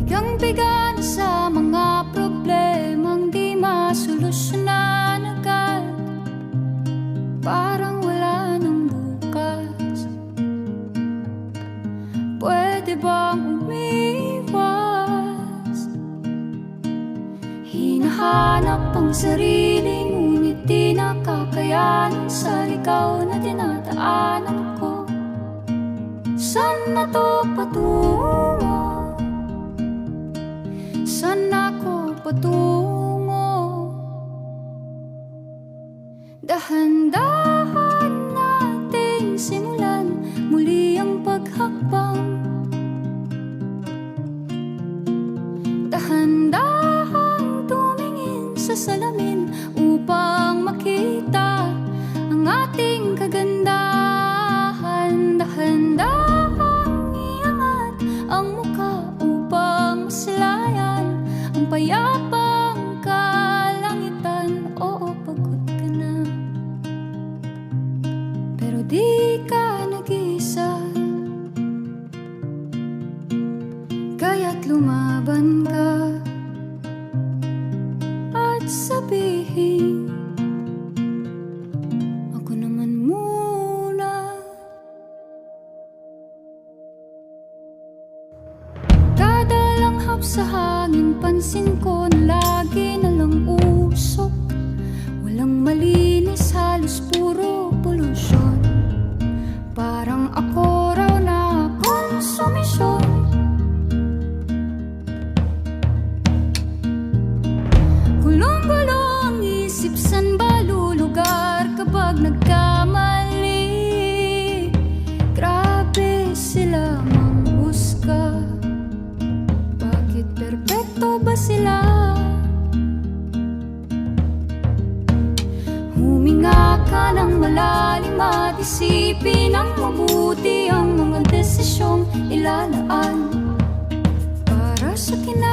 Bigang-biga na sa mga problemang di masolusyonan agad. Parang wala nang bukas. Pwede bang umiwas? Hinahanap ang sarili, ngunit di nakakayanan sa ligaw na dinadaanan ko. Saan na to patungo? Saan ako patungo? Dahan-dahan nating simulan muli ang paghakbang. Dahan-dahan tumingin sa salamin upang makita ang ating kagandahan. Dahan-dahan iangat ang mukha upang masilayan ang payapang kalangitan. Oo, pagod ka na, pero di ka nag-isa. Kaya't lumaban ka at sabihin, ako naman muna. Kada langhap sa hangin, pansin ko na lagi na lang usok. Walang malinis, halos puro polusyon. Parang ako raw na konsumisyon. Gulong-gulo ang isip, san ba lulugar kapag nagkamali? Grabe sila manghusga. Bakit perpekto ba sila? Huminga ka ng malalim at isipin ang mabuti ang mga desisyong ilalaan para sa kinabukasan.